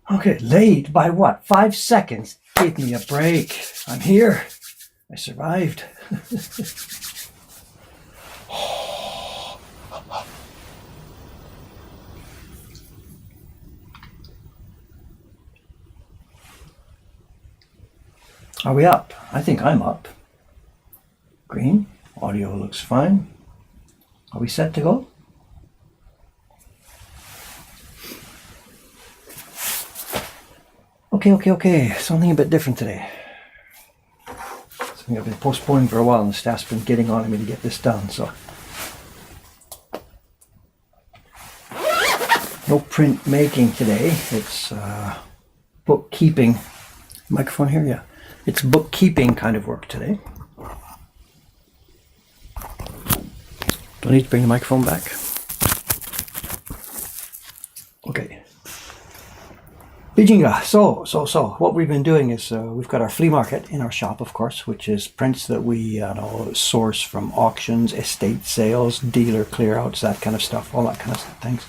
Okay, late by what? 5 seconds. Give me a break. I'm here. I survived. Are we up? I think I'm up. Green. Audio looks fine. Are we set to go? Okay. Something a bit different today. Something I've been postponing for a while, and the staff's been getting on me to get this done, so. No print making today. It's bookkeeping. Microphone here? Yeah. It's bookkeeping kind of work today. Do I need to bring the microphone back? Okay. Bijinga. So what we've been doing is we've got our flea market in our shop, of course, which is prints that we source from auctions, estate sales, dealer clearouts, that kind of stuff, all that kind of things.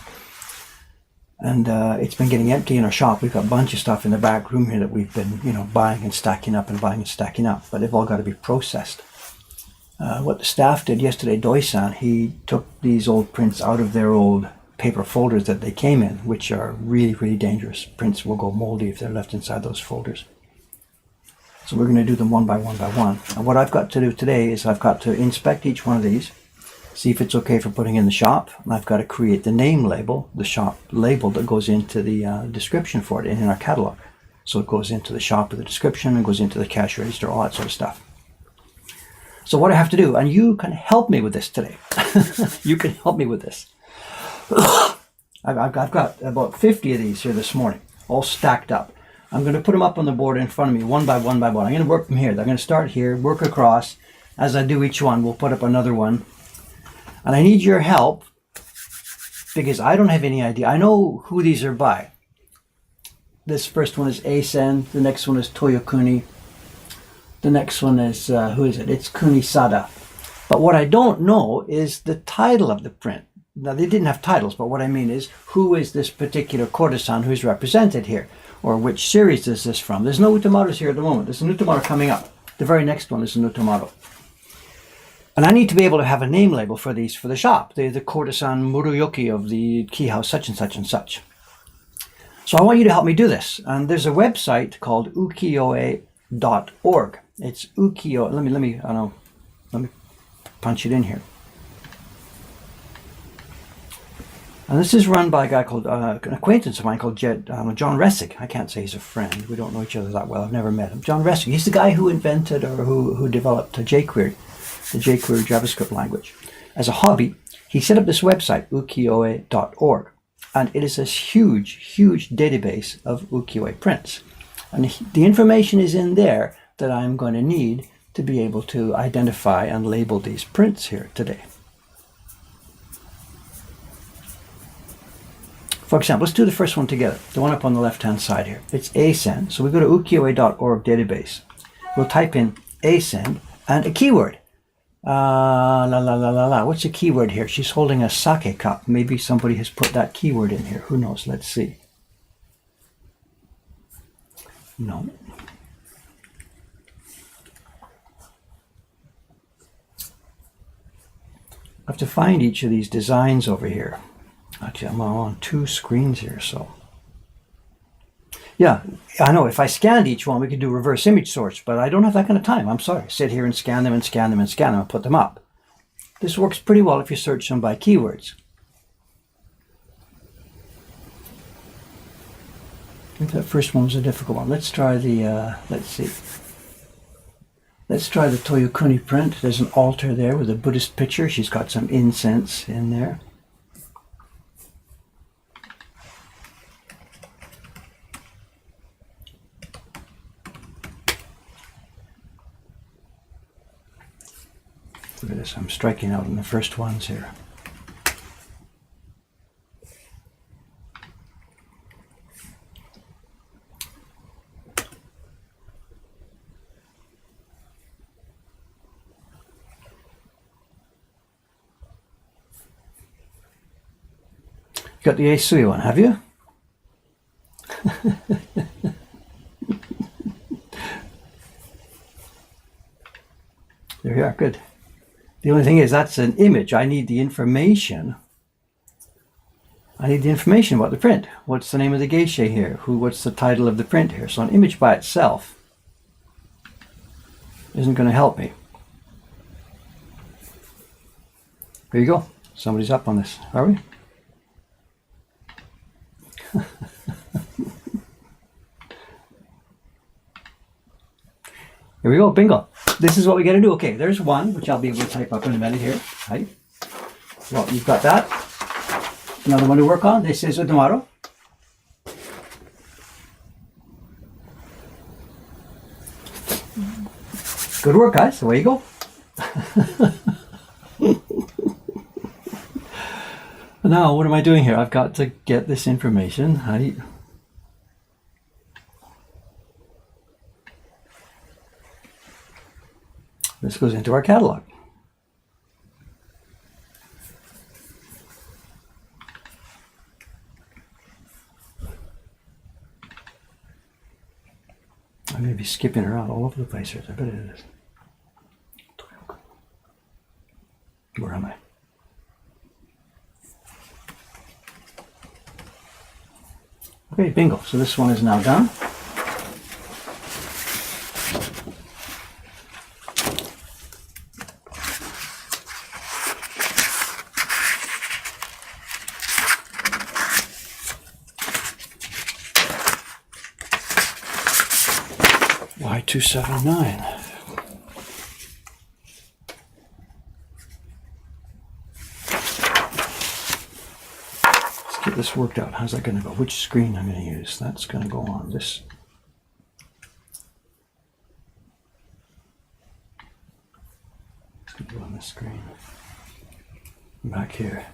And it's been getting empty in our shop. We've got a bunch of stuff in the back room here that we've been, buying and stacking up and buying and stacking up, but they've all got to be processed. What the staff did yesterday, Doi-san, he took these old prints out of their old paper folders that they came in, which are really, really dangerous. Prints will go moldy if they're left inside those folders. So we're going to do them one by one by one. And what I've got to do today is I've got to inspect each one of these, see if it's okay for putting in the shop. And I've got to create the name label, the shop label that goes into the description for it in our catalog. So it goes into the shop with the description, and goes into the cash register, all that sort of stuff. So what I have to do, and you can help me with this today. You can help me with this. I've got about 50 of these here this morning, all stacked up. I'm going to put them up on the board in front of me, one by one by one. I'm going to work from here. I'm going to start here, work across. As I do each one, we'll put up another one. And I need your help, because I don't have any idea. I know who these are by. This first one is Eisen. The next one is Toyokuni. The next one is, who is it? It's Kunisada. But what I don't know is the title of the print. Now, they didn't have titles, but what I mean is, who is this particular courtesan who's represented here? Or which series is this from? There's no Utamaros here at the moment. There's an Utamaro coming up. The very next one is an Utamaro. And I need to be able to have a name label for these for the shop. They're the courtesan Muruyoki of the key house such and such and such. So I want you to help me do this. And there's a website called ukiyo-e.org. It's ukiyo. Let me punch it in here. And this is run by a guy called, an acquaintance of mine called John Ressig. I can't say he's a friend. We don't know each other that well. I've never met him. John Ressig. He's the guy who invented or who developed jQuery, the jQuery JavaScript language. As a hobby, he set up this website, ukiyo-e.org. And it is this huge, huge database of ukiyo-e prints. And the information is in there that I'm going to need to be able to identify and label these prints here today. For example, let's do the first one together, the one up on the left-hand side here. It's Eisen. So we go to ukiyo-e.org database. We'll type in Eisen and a keyword. What's the keyword here? She's holding a sake cup. Maybe somebody has put that keyword in here. Who knows? Let's see. No. I have to find each of these designs over here. Actually, I'm on 2 screens here, so. Yeah, I know if I scanned each one, we could do reverse image search, but I don't have that kind of time. I'm sorry. Sit here and scan them and scan them and scan them and put them up. This works pretty well if you search them by keywords. I think that first one was a difficult one. Let's try the, let's see. Let's try the Toyokuni print. There's an altar there with a Buddhist picture. She's got some incense in there. Look at this, I'm striking out in the first ones here. You got the Eisui one, have you? There you are, good. The only thing is that's an image. I need the information. I need the information about the print. What's the name of the geisha here? What's the title of the print here? So an image by itself isn't going to help me. There you go. Somebody's up on this. Are we? Here we go. Bingo. This is what we got to do. Okay, there's one, which I'll be able to type up in a minute here. Right. Well, you've got that. Another one to work on. This is Utamaro. Good work, guys. Away you go. Now, what am I doing here? I've got to get this information. This goes into our catalog. I'm going to be skipping around all over the place here. I bet it is. Where am I? Okay, bingo. So this one is now done. Y279. Let's get this worked out. How's that going to go? Which screen I'm going to use? That's going to go on this. It's going to go on this screen. Back here.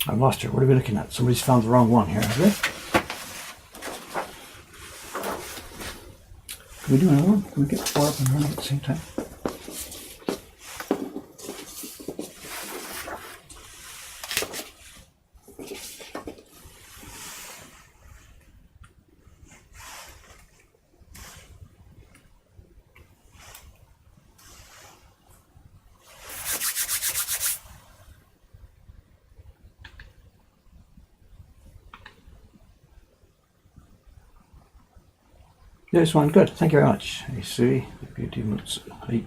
I lost her. What are we looking at? Somebody's found the wrong one here, have they? Can we do another one? Can we get 4 up and running at the same time? This one, good. Thank you very much. I see. Beauty moods. Hey.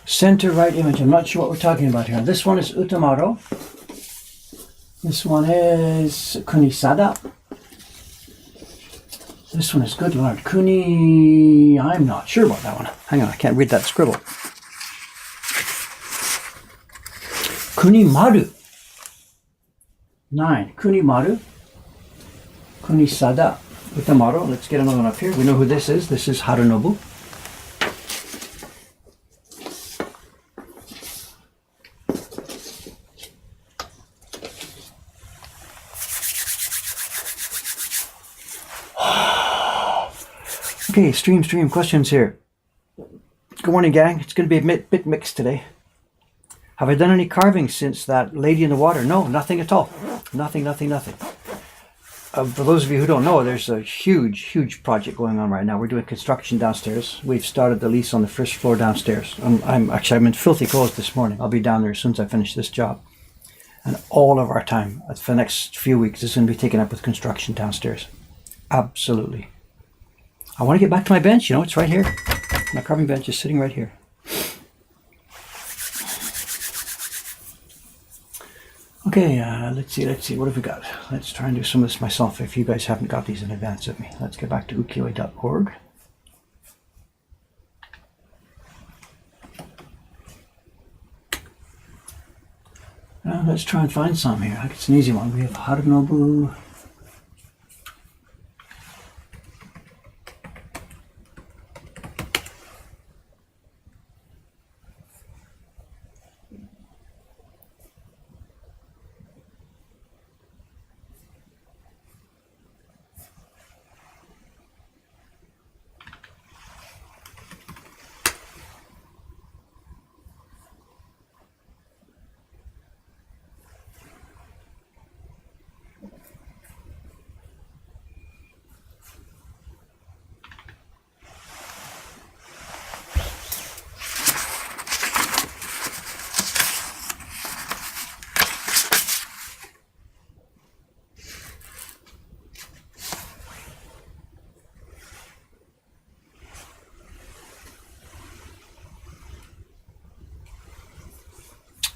Center right image. I'm not sure what we're talking about here. This one is Utamaro. This one is Kunisada. This one is, good Lord, Kuni... I'm not sure about that one. Hang on, I can't read that scribble. Kunimaru. 9. Kunimaru. Kunisada. Utamaro. Let's get another one up here. We know who this is. This is Harunobu. Okay, stream questions here. Good morning, gang. It's going to be a bit mixed today. Have I done any carving since that lady in the water? No, nothing at all. Nothing. For those of you who don't know, there's a huge project going on right now. We're doing construction downstairs. We've started the lease on the first floor downstairs. I'm in filthy clothes this morning. I'll be down there as soon as I finish this job. And all of our time for the next few weeks is going to be taken up with construction downstairs. Absolutely. I want to get back to my bench. You know, it's right here. My carving bench is sitting right here. Okay, let's see. What have we got? Let's try and do some of this myself if you guys haven't got these in advance of me. Let's get back to ukiyo.org. Let's try and find some here. It's an easy one. We have Harunobu.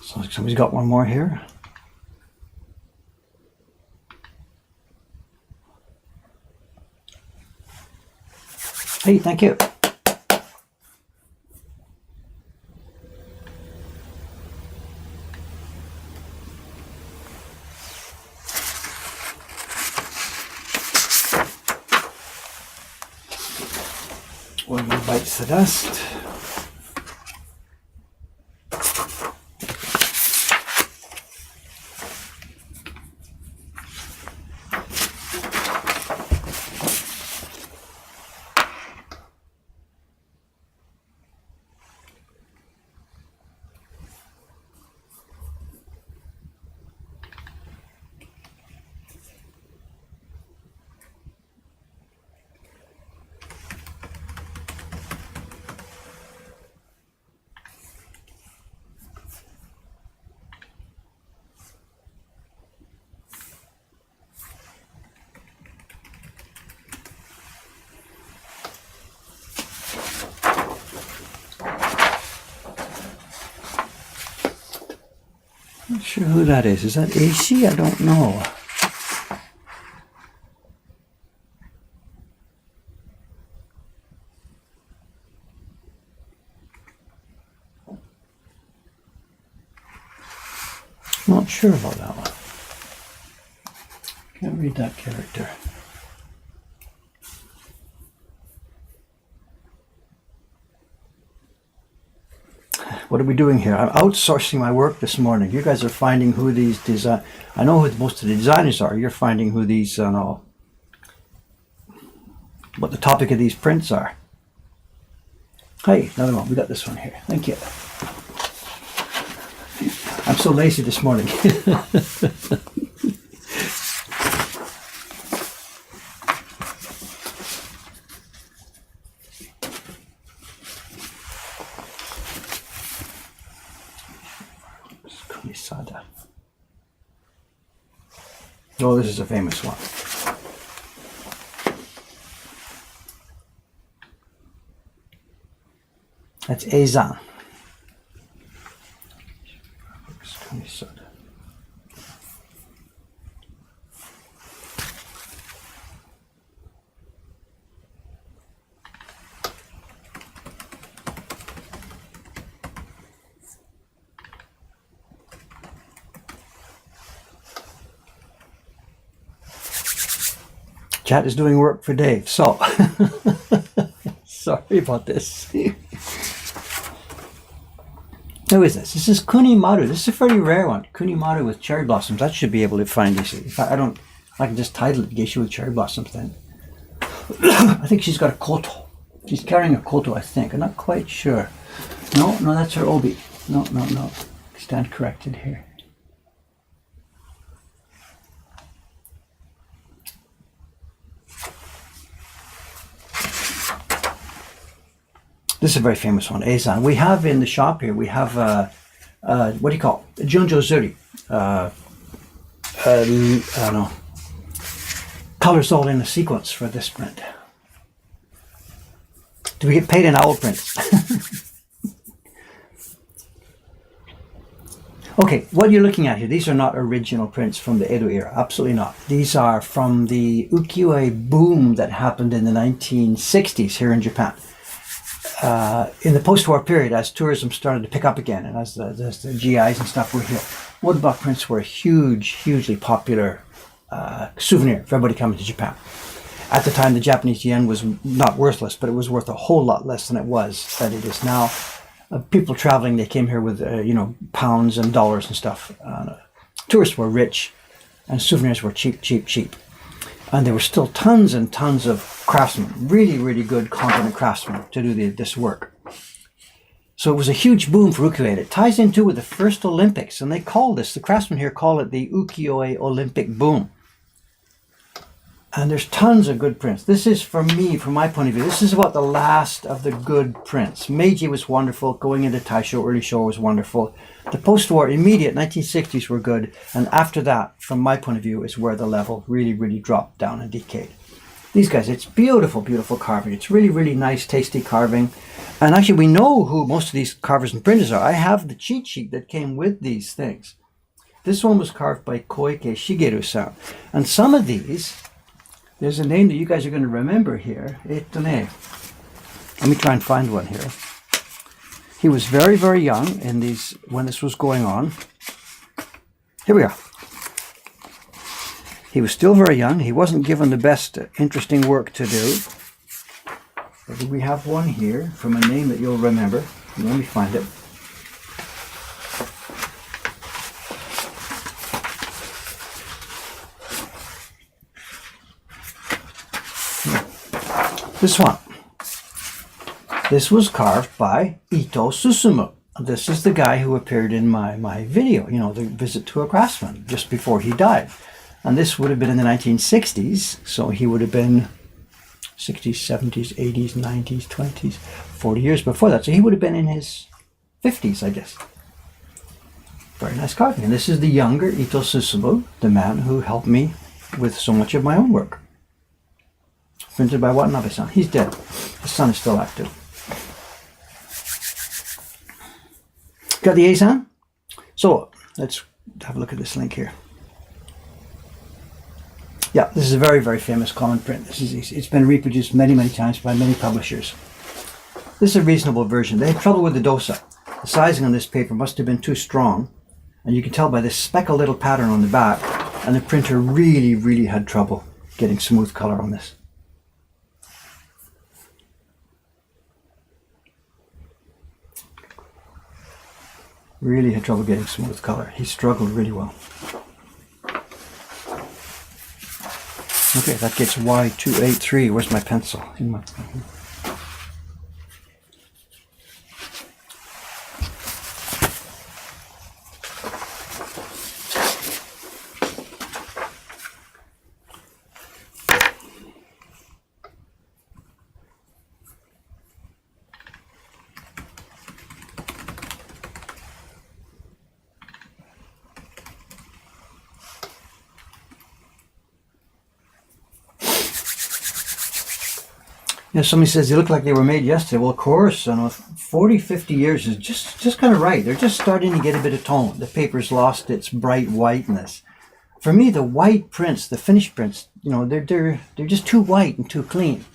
So somebody's got one more here. Hey, thank you. One more bites the dust. Not sure who that is. Is that AC? I don't know. Not sure about that one. Can't read that character. What are we doing here? I'm outsourcing my work this morning. You guys are finding who these design. I know who most of the designers are. You're finding who these, what the topic of these prints are. Hey, another one. We got this one here. Thank you. I'm so lazy this morning. Oh, this is a famous one. That's Eizan. Chat is doing work for Dave, so sorry about this. Who is this? This is Kunimaru. This is a very rare one. Kunimaru with cherry blossoms. That should be able to find this. If I can just title it Geisha with cherry blossoms then. I think she's got a koto. She's carrying a koto, I think. I'm not quite sure. No, that's her obi. No. Stand corrected here. This is a very famous one, Eizan. We have in the shop here, we have what do you call it? Junjo Zuri. I don't know. Colors all in a sequence for this print. Do we get paid in owl prints? Okay, what you're looking at here, these are not original prints from the Edo era. Absolutely not. These are from the ukiyo-e boom that happened in the 1960s here in Japan. In the post-war period, as tourism started to pick up again, and as the GIs and stuff were here, woodblock prints were a hugely popular souvenir for everybody coming to Japan. At the time, the Japanese yen was not worthless, but it was worth a whole lot less than it is now. People traveling, they came here with pounds and dollars and stuff. Tourists were rich, and souvenirs were cheap. And there were still tons and tons of craftsmen, really good, competent craftsmen to do this work. So it was a huge boom for ukiyo-e. It ties into with the first Olympics, and they call this, the craftsmen here call it the ukiyo-e Olympic boom. And there's tons of good prints. This is, for me, from my point of view, this is about the last of the good prints. Meiji was wonderful. Going into Taisho, early Showa was wonderful. The post-war, immediate 1960s were good. And after that, from my point of view, is where the level really dropped down and decayed. These guys, it's beautiful carving. It's really nice, tasty carving. And actually, we know who most of these carvers and printers are. I have the cheat sheet that came with these things. This one was carved by Koike Shigeru-san. And some of these... There's a name that you guys are going to remember here. Let me try and find one here. He was very young when this was going on. Here we are. He was still very young. He wasn't given the best interesting work to do. But we have one here from a name that you'll remember. Let me find it. This one. This was carved by Ito Susumu. This is the guy who appeared in my video, the visit to a craftsman, just before he died. And this would have been in the 1960s, so he would have been 60s, 70s, 80s, 90s, 20s, 40 years before that. So he would have been in his 50s, I guess. Very nice carving. And this is the younger Ito Susumu, the man who helped me with so much of my own work. Printed by Watanabe-san. He's dead. His son is still active. Got the A-san? So, let's have a look at this link here. Yeah, this is a very famous common print. It's been reproduced many times by many publishers. This is a reasonable version. They had trouble with the dosa. The sizing on this paper must have been too strong, and you can tell by this speckled little pattern on the back, and the printer really had trouble getting smooth color on this. Really had trouble getting smooth color. He struggled really well. Okay, that gets Y283. Where's my pencil? Somebody says they look like they were made yesterday. Well, of course, 40, 50 years is just kind of right. They're just starting to get a bit of tone. The paper's lost its bright whiteness. For me, the white prints, the finished prints, they're just too white and too clean.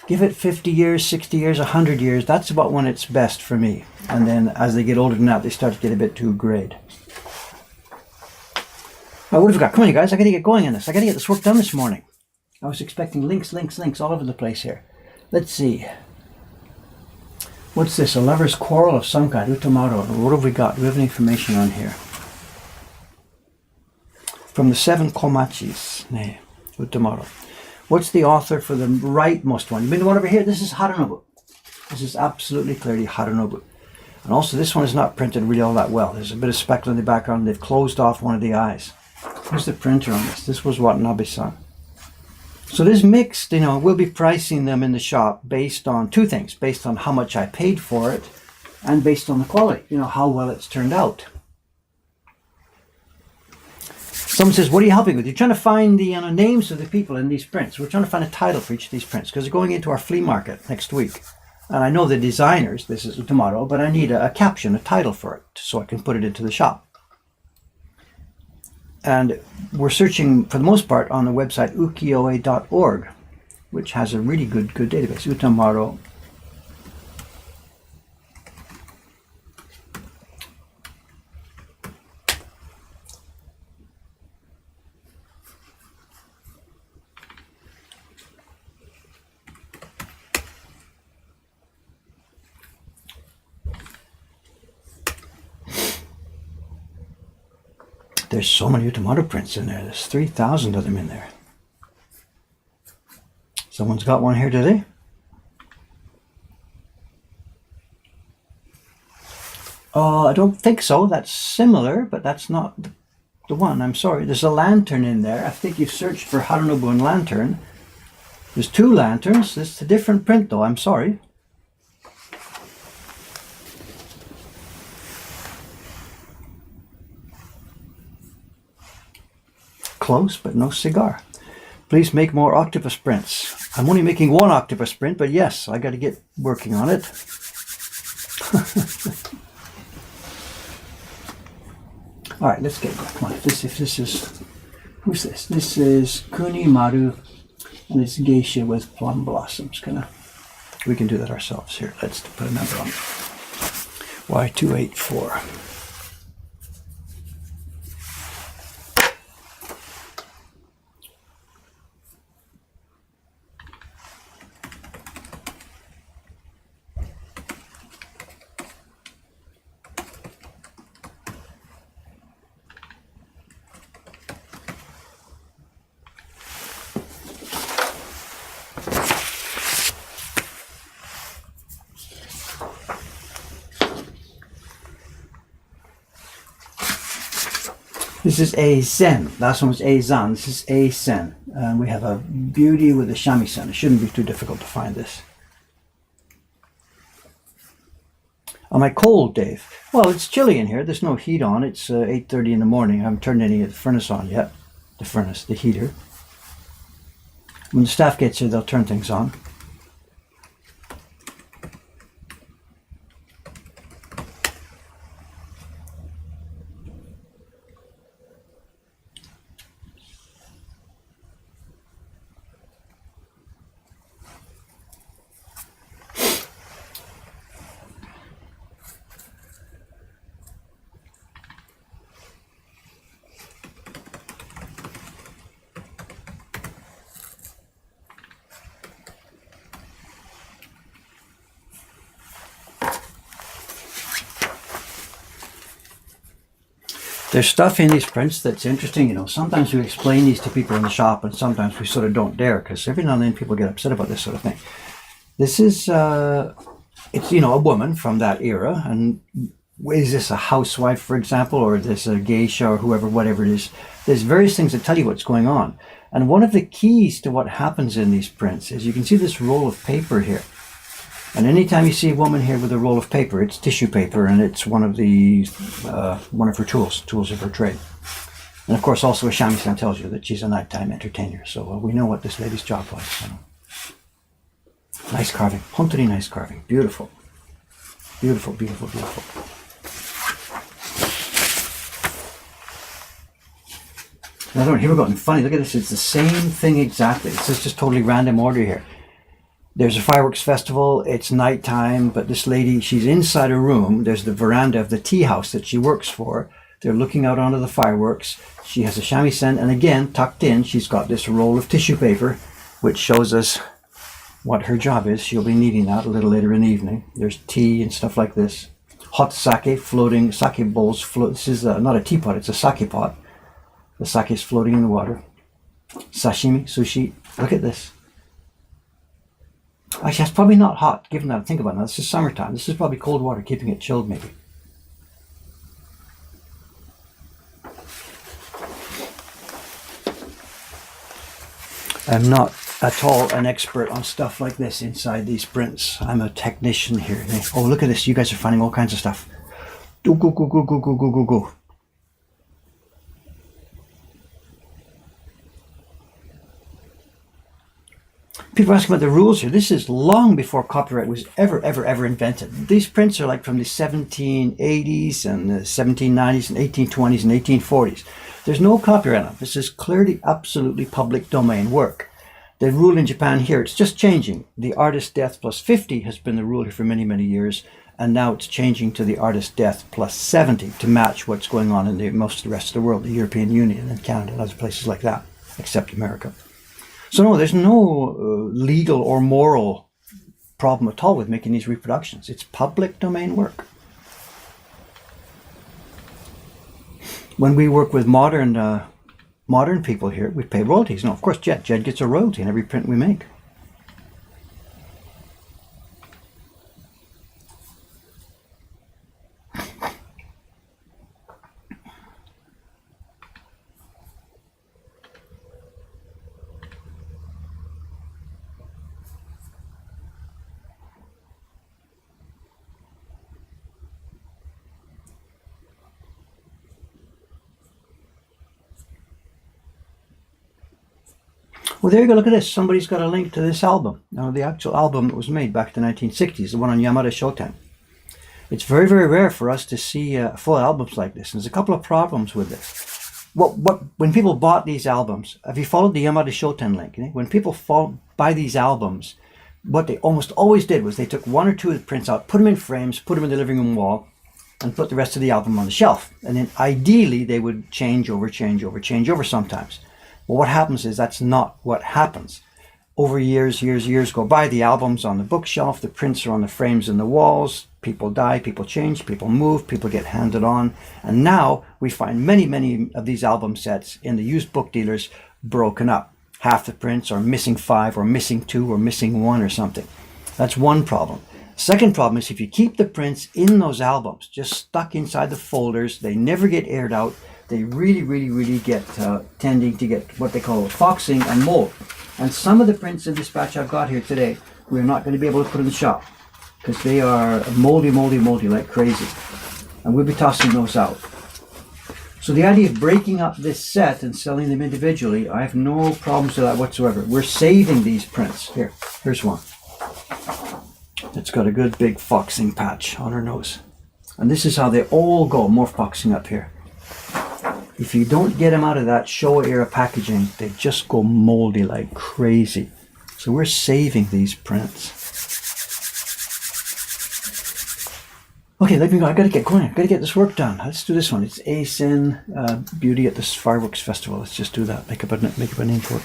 Give it 50 years, 60 years, 100 years. That's about when it's best for me. And then as they get older than that, they start to get a bit too grayed. What have we got? Come on, you guys. I got to get going on this. I got to get this work done this morning. I was expecting links all over the place here. Let's see. What's this? A lover's quarrel of some kind. Utamaro. What have we got? Do we have any information on here? From the 7 Komachis. Utamaro. What's the author for the rightmost one? You mean the one over here? This is Harunobu. This is absolutely clearly Harunobu. And also this one is not printed really all that well. There's a bit of speckle in the background. They've closed off one of the eyes. Who's the printer on this? This was Watanabe-san. So this mixed, we'll be pricing them in the shop based on two things. Based on how much I paid for it and based on the quality, you know, how well it's turned out. Someone says, what are you helping with? You're trying to find the names of the people in these prints. We're trying to find a title for each of these prints because they're going into our flea market next week. And I know the designers, this is tomorrow, but I need a caption, a title for it so I can put it into the shop. And we're searching, for the most part, on the website ukiyo-e.org, which has a really good database. Utamaro. There's so many Utamoto prints in there. There's 3,000 of them in there. Someone's got one here today. I don't think so. That's similar, but that's not the one. I'm sorry. There's a lantern in there. I think you've searched for Harunobun lantern. There's 2 lanterns. This is a different print, though. I'm sorry. Close, but no cigar. Please make more octopus prints. I'm only making 1 octopus print, but yes, I got to get working on it. All right, let's get going. Come on. If this is, who's this? This is Kunimaru, and it's geisha with plum blossoms. We can do that ourselves here. Let's put a number on it. Y284. This is a Zen. Last one was a Zan. This is a Sen. And we have a beauty with a shamisen. It shouldn't be too difficult to find this. Am I cold, Dave? Well, it's chilly in here. There's no heat on. It's 8:30 in the morning. I haven't turned any of the furnace on yet. The heater. When the staff gets here, they'll turn things on. There's stuff in these prints that's interesting, you know. Sometimes we explain these to people in the shop, and sometimes we sort of don't dare, because every now and then people get upset about this sort of thing. This is, it's, you know, a woman from that era, and is this a housewife, for example, or is this a geisha, or whoever, whatever it is. There's various things that tell you what's going on. And one of the keys to what happens in these prints is you can see this roll of paper here. And anytime you see a woman here with a roll of paper, it's tissue paper, and it's one of her tools of her trade. And of course, also a shamisen tells you that she's a nighttime entertainer. So we know what this lady's job was. You know. Nice carving, hontoni nice carving, beautiful, beautiful, beautiful, beautiful. Another one. Here we go. And funny, look at this. It's the same thing exactly. This is just totally random order here. There's a fireworks festival, it's nighttime, but this lady, she's inside a room. There's the veranda of the tea house that she works for. They're looking out onto the fireworks. She has a shamisen, and again, tucked in, she's got this roll of tissue paper, which shows us what her job is. She'll be needing that a little later in the evening. There's tea and stuff like this. Hot sake, floating, sake bowls float. This is not a teapot, it's a sake pot. The sake is floating in the water. Sashimi, sushi, look at this. Actually, that's probably not hot, given that I think about it now. This is summertime. This is probably cold water, keeping it chilled, maybe. I'm not at all an expert on stuff like this inside these prints. I'm a technician here. Oh, look at this. You guys are finding all kinds of stuff. Go, go, go, go, go, go, go, go, go. People ask about the rules here. This is long before copyright was ever invented. These prints are like from the 1780s and the 1790s and 1820s and 1840s. There's no copyright on them. This is clearly absolutely public domain work. The rule in Japan here, it's just changing. The artist death plus 50 has been the rule here for many, many years, and now it's changing to the artist death plus 70 to match what's going on in most of the rest of the world, the European Union and Canada and other places like that, except America. So no, there's no legal or moral problem at all with making these reproductions. It's public domain work. When we work with modern people here, we pay royalties. No, of course, Jed gets a royalty in every print we make. Well, there you go. Look at this. Somebody's got a link to this album. Now, the actual album that was made back in the 1960s, the one on Yamada Shoten. It's very, very rare for us to see full albums like this. And there's a couple of problems with this. When people bought these albums, have you followed the Yamada Shoten link? When people buy these albums, what they almost always did was they took one or two of the prints out, put them in frames, put them in the living room wall, and put the rest of the album on the shelf. And then ideally, they would change over sometimes. Well, what happens is that's not what happens. Over years go by, the album's on the bookshelf, the prints are on the frames and the walls, people die, people change, people move, people get handed on. And now we find many of these album sets in the used book dealers broken up. Half the prints are missing 5 or missing 2 or missing 1 or something. That's one problem. Second problem is if you keep the prints in those albums, just stuck inside the folders, they never get aired out, they really get tending to get what they call foxing and mold. And some of the prints in this batch I've got here today, we're not going to be able to put in the shop because they are moldy like crazy. And we'll be tossing those out. So the idea of breaking up this set and selling them individually, I have no problems with that whatsoever. We're saving these prints. Here's one. It's got a good big foxing patch on her nose. And this is how they all go, more foxing up here. If you don't get them out of that Showa era packaging, they just go moldy like crazy. So we're saving these prints. Okay, let me go. I gotta get going. I gotta get this work done. Let's do this one. It's Asen Beauty at this Fireworks Festival. Let's just do that. Make up a name for it.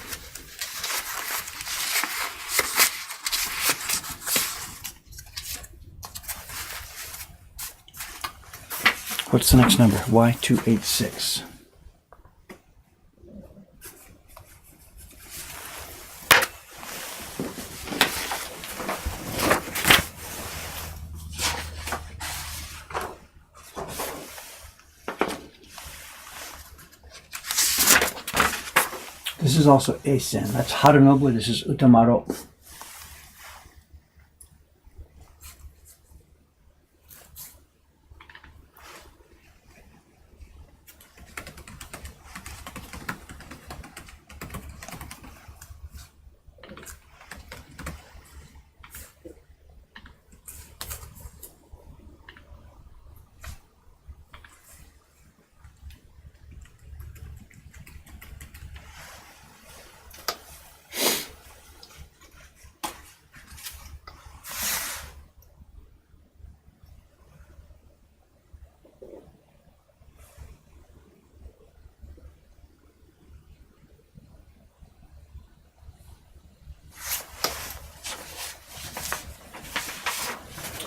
What's the next number? Y286. This is also Asen. That's Harunobu. This is Utamaro.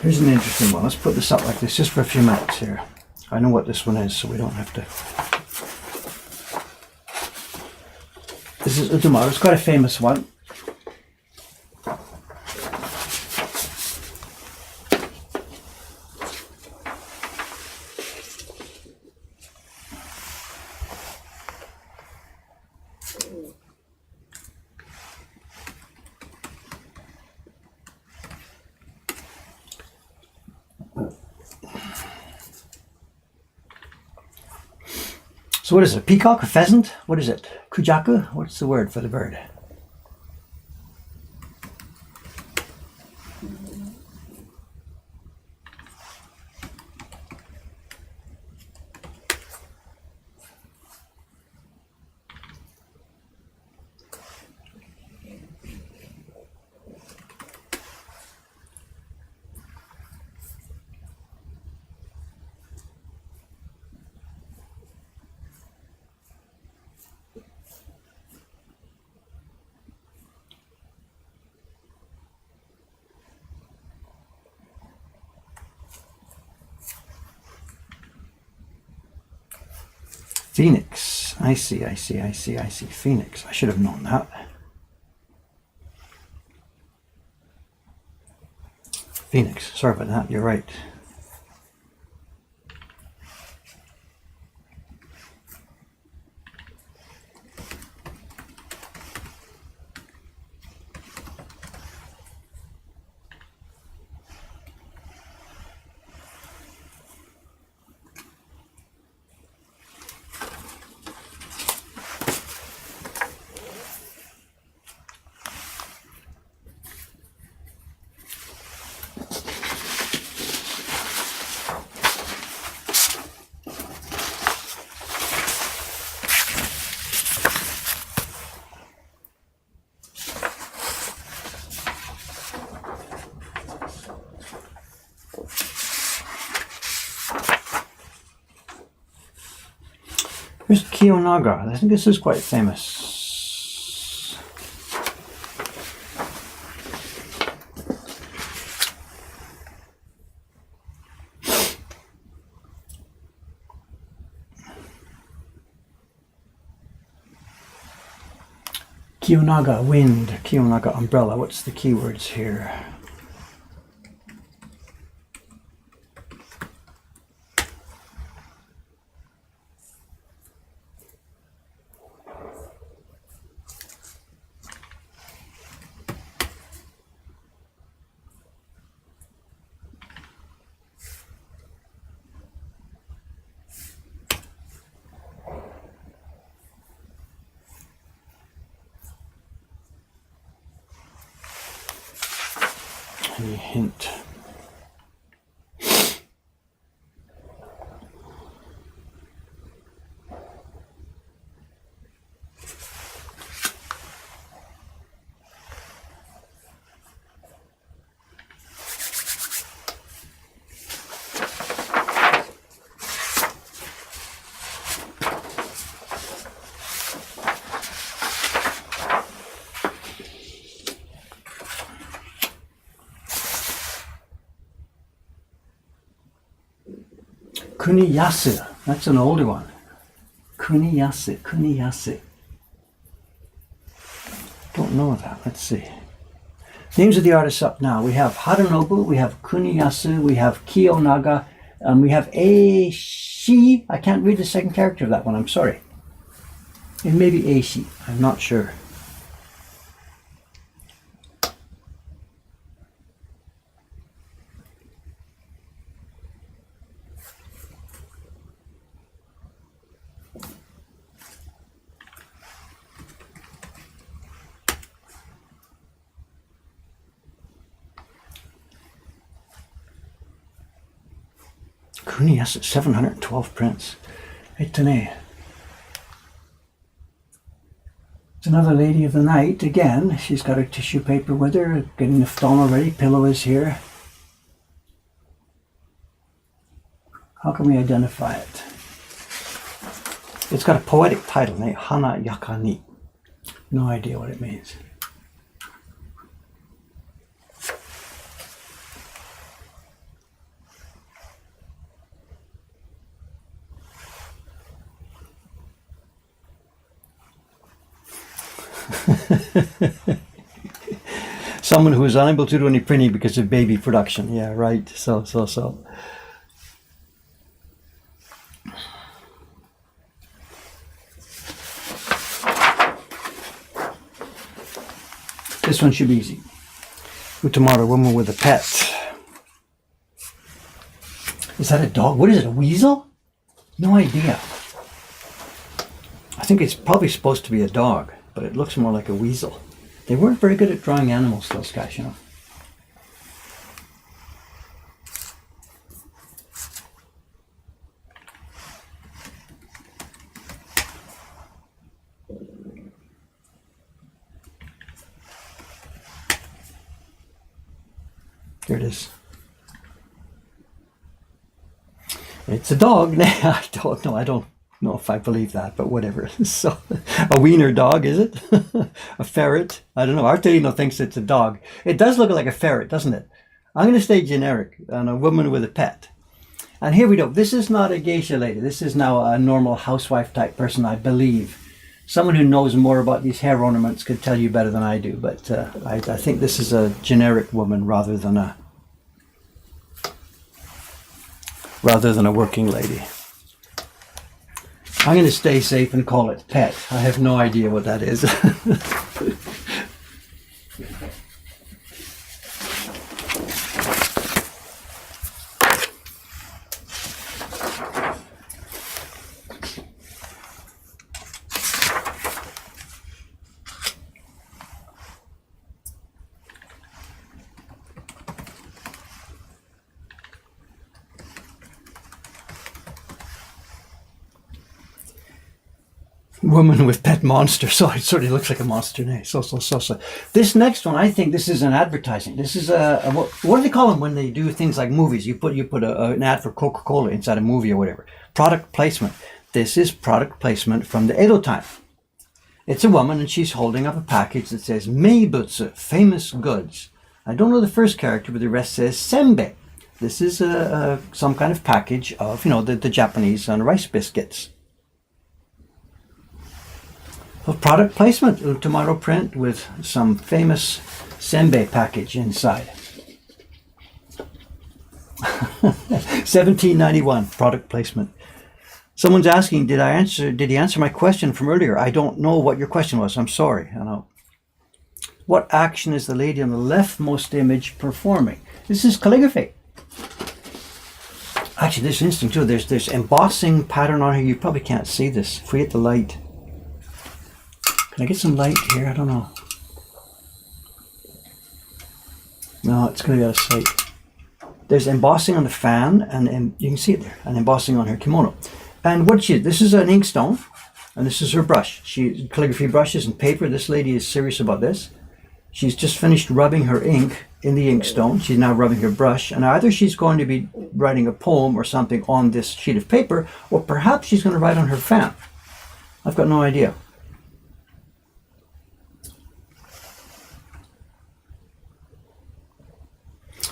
Here's an interesting one. Let's put this up like this just for a few minutes here. I know what this one is, so we don't have to. This is Utamaro. It's quite a famous one. So what is it, a peacock, a pheasant? What is it? Kujaku? What's the word for the bird? Phoenix. I see. Phoenix. I should have known that. Phoenix. Sorry about that. You're right. Here's Kiyonaga. I think this is quite famous. Kiyonaga wind, Kiyonaga umbrella. What's the keywords here? Any hint? Kuniyasu. That's an older one. Kuniyasu. Don't know that. Let's see. Names of the artists up now. We have Harunobu, we have Kuniyasu, we have Kiyonaga, we have Eishi. I can't read the second character of that one, I'm sorry. It may be Eishi, I'm not sure. Kuniyasu, 712 prints. It's another lady of the night. Again, she's got her tissue paper with her, getting the dawn already. Pillow is here. How can we identify it? It's got a poetic title, Hana Yakani. No idea what it means. Someone who is unable to do any printing because of baby production. Yeah, right. So. This one should be easy. Utamaro, woman with a pet. Is that a dog? What is it, a weasel? No idea. think it's probably supposed to be a dog, but it looks more like a weasel. They weren't very good at drawing animals, those guys, you know. There it is. It's a dog. I don't know. I don't know if I believe that, but whatever. So, a wiener dog, is it? A ferret? I don't know. Artelino thinks it's a dog. It does look like a ferret, doesn't it? I'm going to stay generic on a woman with a pet. And here we go. This is not a geisha lady. This is now a normal housewife type person, I believe. Someone who knows more about these hair ornaments could tell you better than I do, but I think this is a generic woman rather than a working lady. I'm going to stay safe and call it pet. I have no idea what that is. Woman with pet monster, so it sort of looks like a monster name. So. This next one, I think this is an advertising. This is what do they call them when they do things like movies? You put an ad for Coca-Cola inside a movie or whatever. Product placement. This is product placement from the Edo time. It's a woman and she's holding up a package that says Meibutsu, famous goods. I don't know the first character, but the rest says Senbei. This is some kind of package of, the Japanese rice biscuits. Well, product placement, Ultimato print with some famous Senbei package inside. 1791, product placement. Someone's asking, did he answer my question from earlier? I don't know what your question was. I'm sorry. I know. What action is the lady on the leftmost image performing? This is calligraphy. Actually, this is interesting too. There's embossing pattern on here. You probably can't see this. If we hit the light. Can I get some light here? I don't know. No, it's going to be out of sight. There's embossing on the fan, and you can see it there, and embossing on her kimono. And this is an inkstone, and this is her brush. She calligraphy brushes and paper. This lady is serious about this. She's just finished rubbing her ink in the inkstone. She's now rubbing her brush, and either she's going to be writing a poem or something on this sheet of paper, or perhaps she's going to write on her fan. I've got no idea.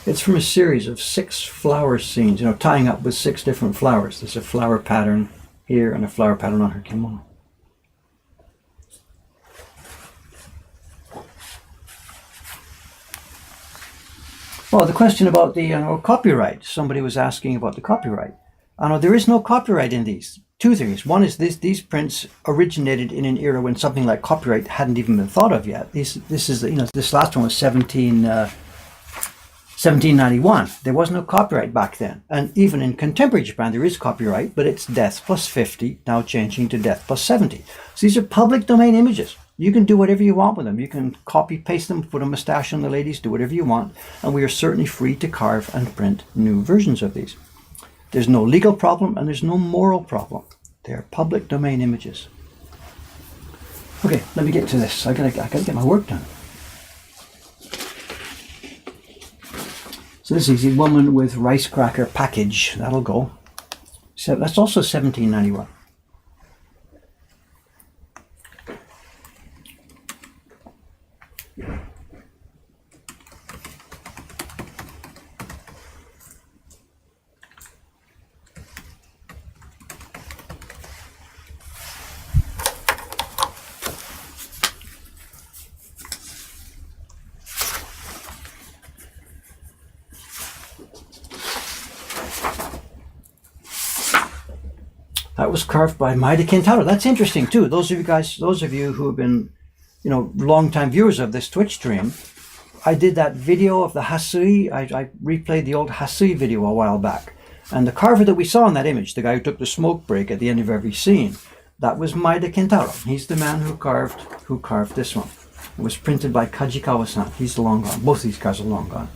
It's from a series of 6 flower scenes, tying up with 6 different flowers. There's a flower pattern here and a flower pattern on her kimono. Well, the question about the copyright. Somebody was asking about the copyright. There is no copyright in these. 2 things. One is these prints originated in an era when something like copyright hadn't even been thought of yet. This last one was 1791. There was no copyright back then. And even in contemporary Japan, there is copyright, but it's death plus 50, now changing to death plus 70. So these are public domain images. You can do whatever you want with them. You can copy, paste them, put a mustache on the ladies, do whatever you want. And we are certainly free to carve and print new versions of these. There's no legal problem and there's no moral problem. They are public domain images. Okay, let me get to this. I gotta get my work done. So this is a woman with rice cracker package. That'll go. So that's also 1791. That was carved by Maeda Kentaro. That's interesting too. Those of you who have been, long-time viewers of this Twitch stream, I did that video of the Hasui. I replayed the old Hasui video a while back. And the carver that we saw in that image, the guy who took the smoke break at the end of every scene, That was Maeda Kentaro. He's the man who carved this one. It was printed by Kajikawa-san. He's long gone. Both of these guys are long gone.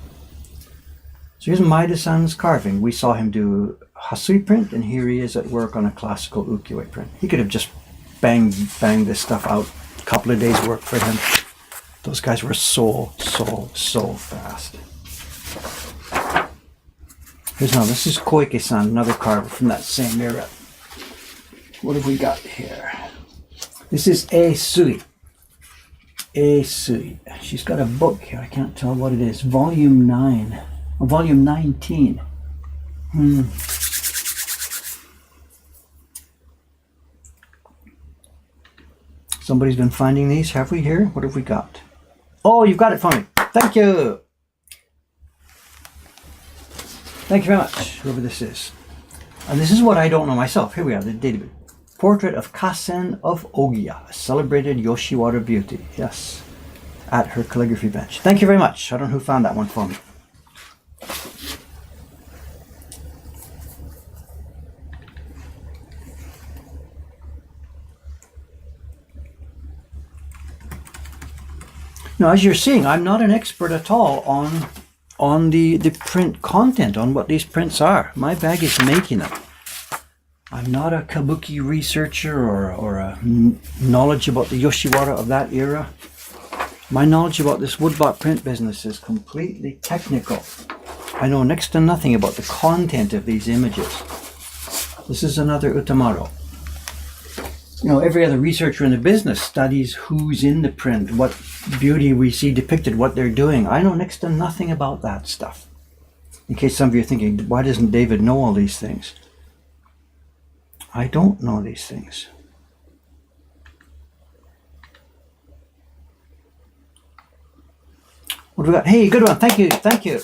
So here's Maeda-san's carving. We saw him do Hasui print, and here he is at work on a classical ukiyo-e print. He could have just banged this stuff out. A couple of days work for him. Those guys were so fast. Here's another. This is Koike-san, another carver from that same era. What have we got here? This is Sui. Sui. She's got a book here. I can't tell what it is. Volume 9. Or volume 19. Somebody's been finding these. Have we here? What have we got? Oh, you've got it for me. Thank you. Thank you very much, whoever this is. And this is what I don't know myself. Here we are, the database. Portrait of Kasen of Ogiya, a celebrated Yoshiwara beauty. Yes, at her calligraphy bench. Thank you very much. I don't know who found that one for me. Now, as you're seeing, I'm not an expert at all on the print content, on what these prints are. My bag is making them. I'm not a kabuki researcher or a knowledge about the Yoshiwara of that era. My knowledge about this woodblock print business is completely technical. I know next to nothing about the content of these images. This is another Utamaro. You know, every other researcher in the business studies who's in the print, what beauty we see depicted, what they're doing. I know next to nothing about that stuff. In case some of you are thinking, why doesn't David know all these things? I don't know these things. What do we got? Hey, good one. Thank you. Thank you.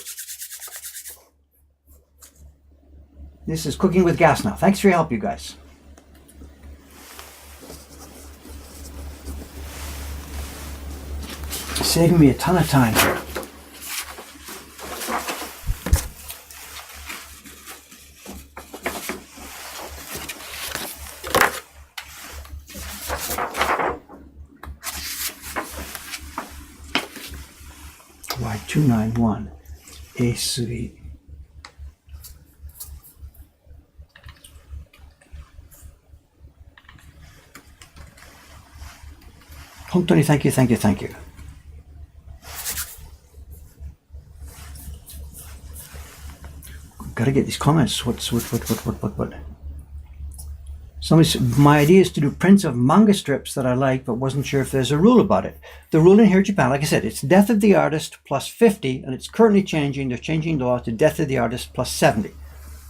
This is Cooking with Gas now. Thanks for your help, you guys. Saving me a ton of time here. Y291 Sui. Hontoni, thank you, thank you, thank you. Gotta get these comments. What? My idea is to do prints of manga strips that I like, but wasn't sure if there's a rule about it. The rule in here in Japan, like I said, it's death of the artist plus 50, and it's currently changing. They're changing the law to death of the artist plus 70.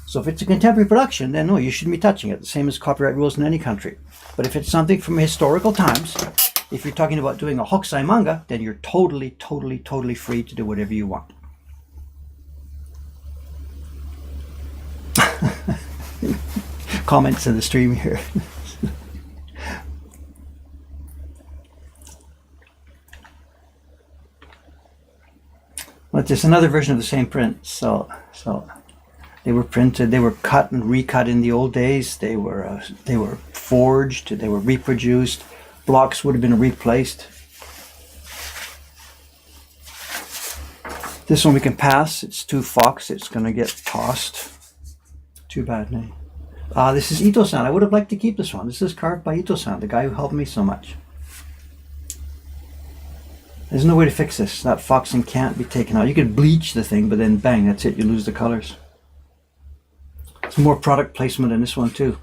So if it's a contemporary production, then no, you shouldn't be touching it. The same as copyright rules in any country. But if it's something from historical times, if you're talking about doing a Hokusai manga, then you're totally free to do whatever you want. Comments in the stream here. But there's another version of the same print. So they were printed, they were cut and recut in the old days. They were forged, they were reproduced. Blocks would have been replaced. This one we can pass. It's too fox. It's going to get tossed. Too bad name. This is Ito-san. I would have liked to keep this one. This is carved by Ito-san, the guy who helped me so much. There's no way to fix this. That foxing can't be taken out. You could bleach the thing, but then bang, that's it. You lose the colors. It's more product placement in this one too.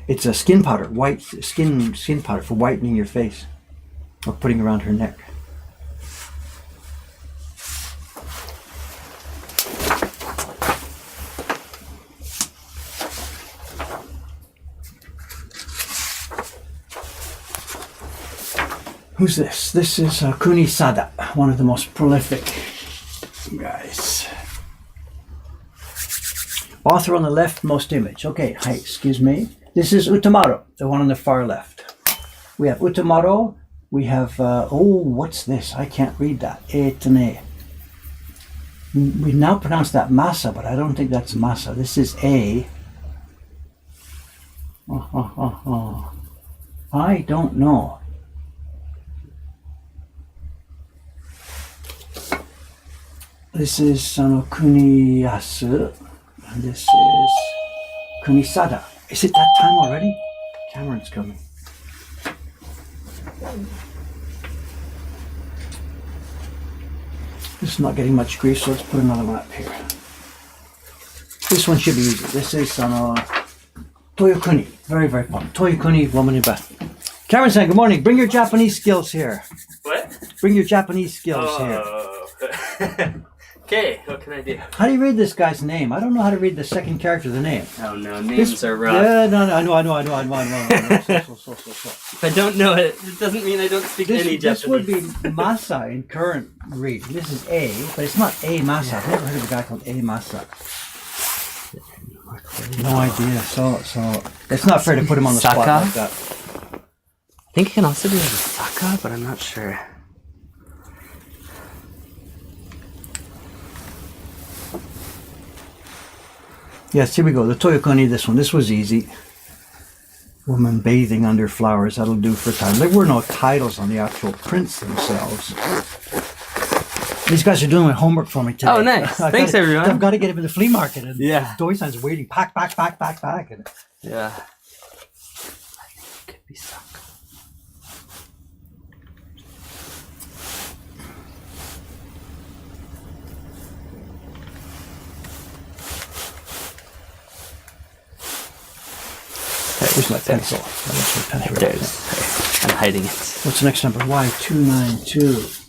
It's a skin powder, white skin powder for whitening your face, or putting around her neck. Who's this? This is Kunisada, one of the most prolific guys. Author on the leftmost image. Okay, hi, excuse me. This is Utamaro, the one on the far left. We have Utamaro. We have, what's this? I can't read that. Etene. We now pronounce that Masa, but I don't think that's Masa. This is A. I don't know. This is Kuniyasu, and this is Kunisada. Is it that time already? Cameron's coming. This is not getting much grief, so let's put another one up here. This one should be easy. This is Toyokuni. Very, very fun. Toyokuni, woman in bath. Cameron saying, good morning. Bring your Japanese skills here. What? Bring your Japanese skills here. Okay, what can I do? How do you read this guy's name? I don't know how to read the second character of the name. Oh no, names are rough. Yeah, no, I know. So. If I don't know it, it doesn't mean I don't speak any Japanese. This would be Masa in current read. This is A, but it's not A Masa. I've never heard of a guy called A Masa. No idea. So it's not fair to put him on the spot Saka? like that. I think it can also be like a Saka, but I'm not sure. Yes, here we go. The Toyokuni, this one. This was easy. Woman bathing under flowers. That'll do for a time. There were no titles on the actual prints themselves. These guys are doing my homework for me today. Oh, nice. Thanks, everyone. I've got to get him in the flea market. And Yeah. Doysan's waiting. Pack. And Yeah. I think it could be Saka. where's my pencil? There's. I'm hiding it. What's the next number? Y292.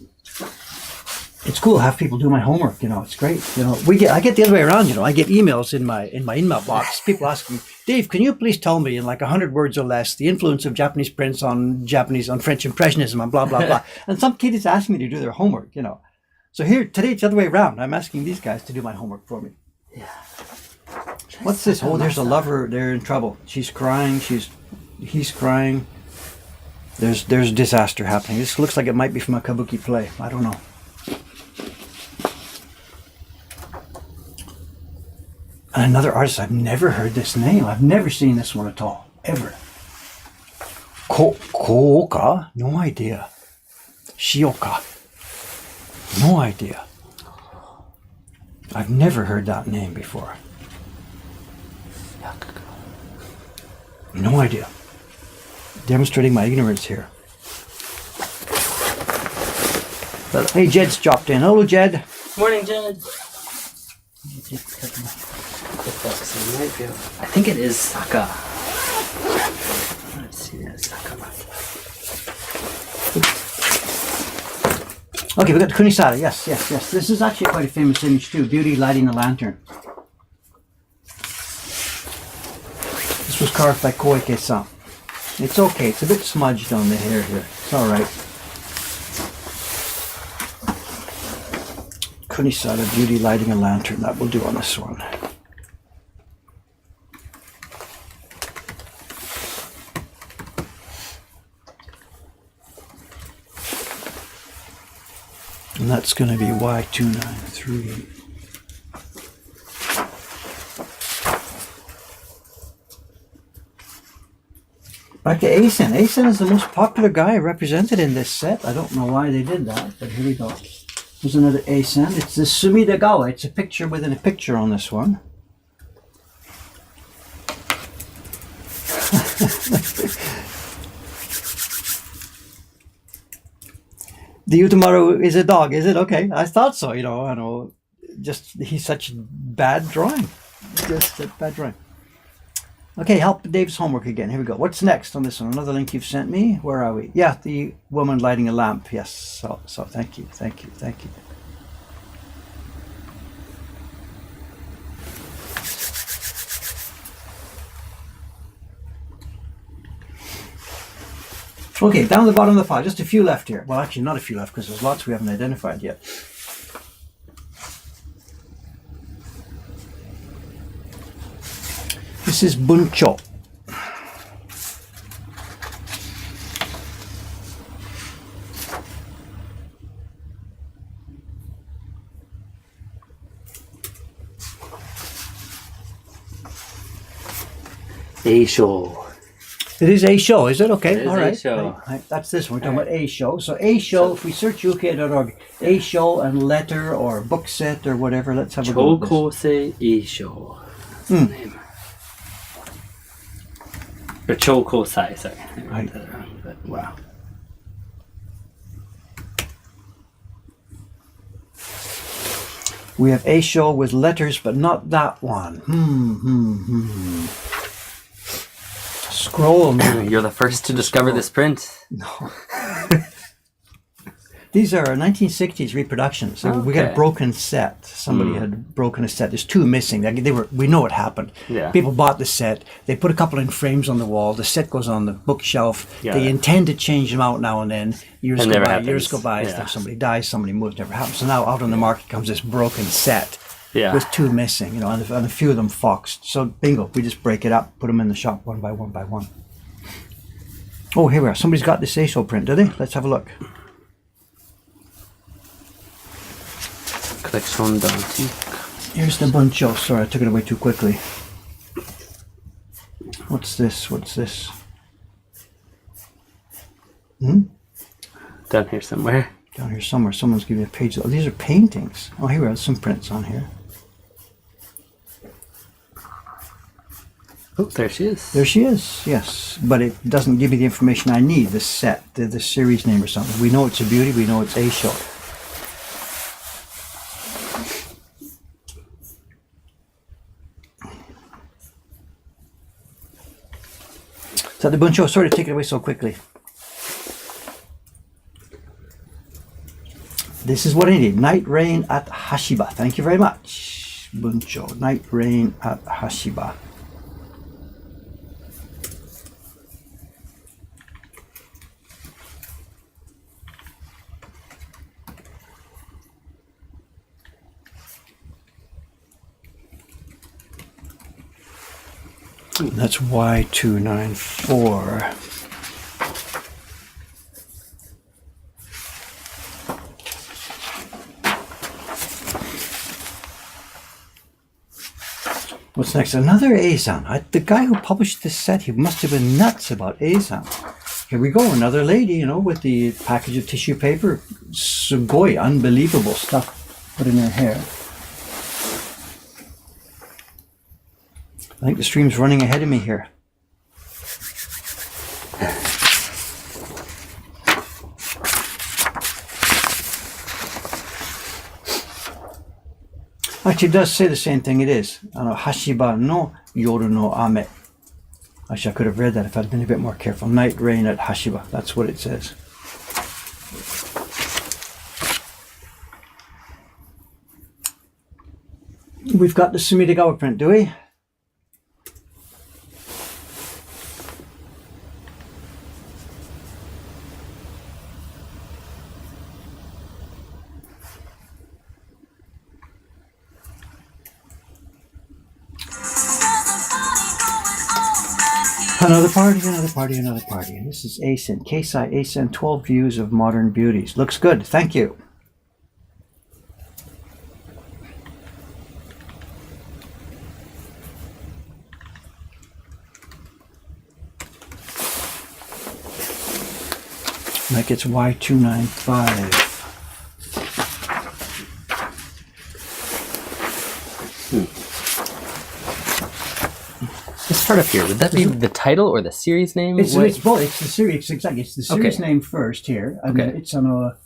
It's cool to have people do my homework, it's great. I get the other way around, I get emails in my email box. People asking me, Dave, can you please tell me in like 100 words or less the influence of Japanese prints on French Impressionism and blah, blah, blah. And some kid is asking me to do their homework, So here, today it's the other way around. I'm asking these guys to do my homework for me. Yeah. What's this? Oh, there's a lover. They're in trouble. She's crying. He's crying. There's disaster happening. This looks like it might be from a kabuki play. I don't know. And another artist, I've never heard this name. I've never seen this one at all, ever. Kooka? No idea. Shioka? No idea. I've never heard that name before. No idea. Demonstrating my ignorance here. Hey, Jed's dropped in. Hello, Jed. Morning, Jed. I think it is Saka. Let's see, that's Saka. Okay, we got the Kunisada. Yes. This is actually quite a famous image too. Beauty lighting a lantern. This was carved by Koike-san. It's okay. It's a bit smudged on the hair here. It's all right. Kunisada, beauty lighting a lantern. That will do on this one. And that's going to be Y293. Back to Asen. Asen is the most popular guy represented in this set. I don't know why they did that, but here we go. There's another Asen. It's the Sumidagawa. It's a picture within a picture on this one. The Utamaru is a dog, is it? Okay, I thought so, I know. Just, he's such bad drawing. Just a bad drawing. Okay, help Dave's homework again. Here we go. What's next on this one? Another link you've sent me. Where are we? Yeah, the woman lighting a lamp. Yes, so thank you. Okay, down the bottom of the file, just a few left here. Well, actually not a few left because there's lots we haven't identified yet. This is Buncho. Eisho. It is a show, is it? Okay, It is all a right. show. Right. That's this one. We're talking about a show. So a show, if we search UK.org, a show and letter or book set or whatever, let's have a go at this. Chokosei Eisho. That's the name. Or Chokosai, sorry. I wrote Right. that wrong, but- Wow. We have a show with letters, but not that one. Scroll maybe. You're the first to discover this print. No. These are 1960s reproductions. So we got a Okay. broken set. Somebody had broken a set. There's two missing. We know what happened. Yeah. People bought the set. They put a couple in frames on the wall. The set goes on the bookshelf. Yeah. They intend to change them out now and then. Years It go never by. happens. Years go by. Yeah. Somebody dies. Somebody moves. Never happens. So now out on the market comes this broken set. Yeah. With two missing. And a few of them foxed. So bingo. We just break it up. Put them in the shop one by one by one. Oh, here we are. Somebody's got this Aso print, do they? Let's have a look. Collection d'antique. Here's the buncho. Sorry, I took it away too quickly. What's this? What's this? Down here somewhere. Down here somewhere. Someone's giving me a page. Oh, these are paintings. Oh, here we are. Some prints on here. Oh, there she is. There she is. Yes, but it doesn't give me the information I need. The set, the series name or something. We know it's a beauty. We know it's a show. So the buncho. Sorry to take it away so quickly. This is what I need. Night Rain at Hashiba. Thank you very much. Buncho. Night Rain at Hashiba. That's Y294. What's next? Another Azan. The guy who published this set, he must have been nuts about Azan. Here we go, another lady, with the package of tissue paper. Sugoi, unbelievable stuff put in her hair. I think the stream's running ahead of me here. Actually, it does say the same thing. It is. Hashiba no yoru no ame. Actually, I could have read that if I'd been a bit more careful. Night rain at Hashiba. That's what it says. We've got the Sumidegawa print, do we? Another party, another party, another party. This is ASIN, Keisai ASIN 12 Views of Modern Beauties. Looks good, thank you. Like it's Y295. This part up here, would that be the title or the series name? It's both. It's the series. Exactly. It's the series name first here, and Okay. it's on a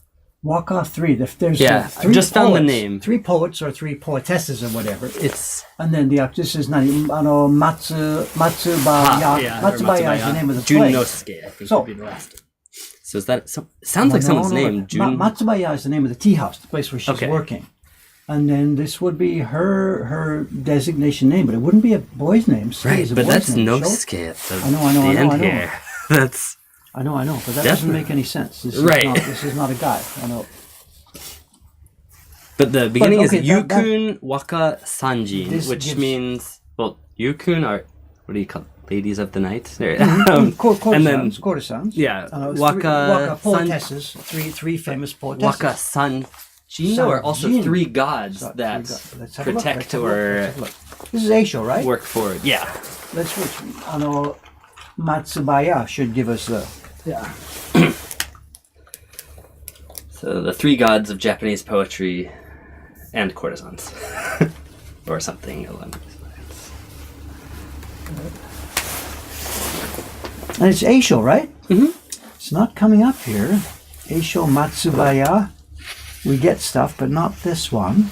Waka 3. There's Yeah, three I just found the poets, name. 3 poets or 3 poetesses or whatever. It's And then this is Matsubaya. Matsubaya is the name of the play. Junosuke, I think So- would be the last. So is that sounds like someone's name? Matsubaya is the name of the tea house, the place where she's Okay. working. And then this would be her designation name, but it wouldn't be a boy's name. Still Right, is a but boy's that's name, sure. Nosuke at the, I know, the end I know. here. That's I know, but that doesn't Definitely. make any sense. This Right. This is not a guy. I know. But the beginning okay, is that- Yukun Waka Sanjin, This which gives- means, well, Yukun are, what do you call it? Ladies of the night? There. Courtesans, then- courtesans. yeah, Waka San- poetesses. Three famous poetesses. Waka Sanjin are also Sanjin. 3 gods So, that let's have a look, protect let's have a look, or let's have a look. This is Aisho, right? work for, yeah. Let's switch. Matsubaya should give us the... Yeah. So the three gods of Japanese poetry and courtesans. Or something along those lines. And it's Eisho, right? Mm-hmm. It's not coming up here. Eisho Matsubaya. We get stuff, but not this one.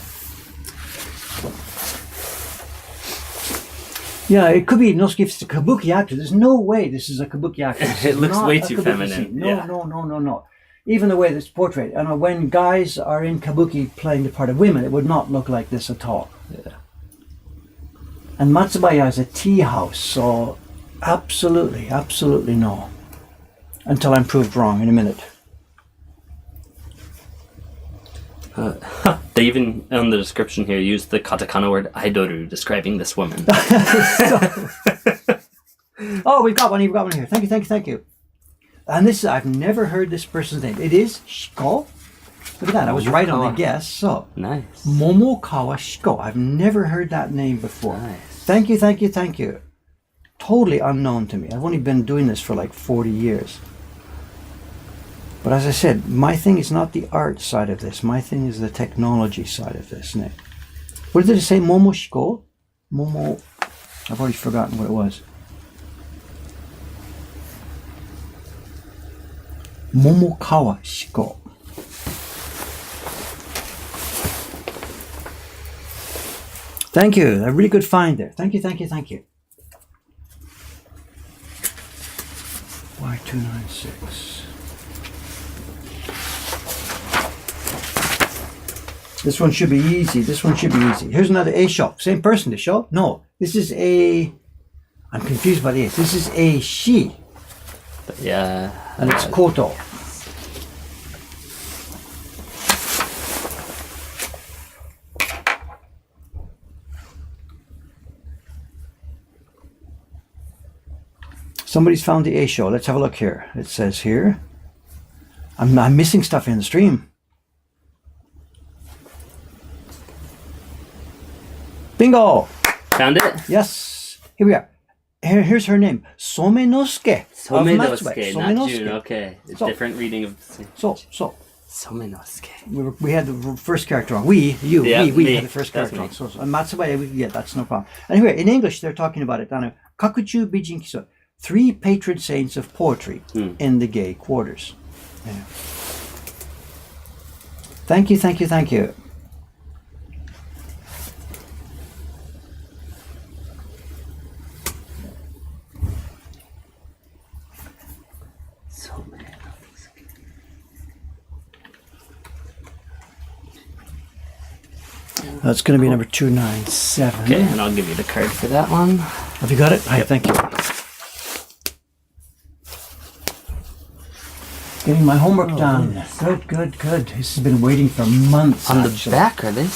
Yeah, it could be Inosuke if it's a kabuki actor. There's no way this is a kabuki actor. It looks way too feminine. No. Even the way that's portrayed. And when guys are in kabuki playing the part of women, it would not look like this at all. Yeah. And Matsubaya is a tea house, so absolutely no. Until I'm proved wrong in a minute. They even, on the description here, use the katakana word aidoru describing this woman. Oh, we've got one here. Thank you. And this, I've never heard this person's name. It is Shiko. Look at that, I was right on the guess. So, Nice. Momokawa Shiko. I've never heard that name before. Nice. Thank you. Totally unknown to me. I've only been doing this for like 40 years. But as I said, my thing is not the art side of this. My thing is the technology side of this. What did it say? Momo Shiko? Momo... I've already forgotten what it was. Momokawa Shiko. Thank you. A really good find there. Thank you. Y296. This one should be easy. Here's another Eisho. Same person, Eisho? No. This is a... I'm confused by the A. This is a she. Yeah. And it's Koto. Somebody's found the Eisho. Let's have a look here. It says here. I'm missing stuff in the stream. Bingo! Found it? Yes. Here we are. Here's her name. Somenosuke. Somenosuke, not June. Okay. It's different reading of... So. Somenosuke. We had the first character wrong. We had the first character wrong. Me. So Matsubaya, that's no problem. And here, in English, they're talking about it. Kakuchu Bijin Kiso. 3 patron saints of poetry in the gay quarters. Yeah. Thank you. That's going to be number 297. Okay, and I'll give you the card for that one. Have you got it? Hi, thank you. Getting my homework done. Good. This has been waiting for months. On actually. the back, are they?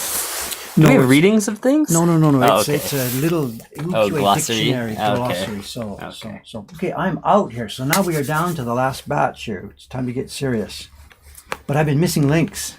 No, Do we have readings of things? No. Oh, It's a little glossary. dictionary glossary. Okay, I'm out here. So now we are down to the last batch here. It's time to get serious. But I've been missing links.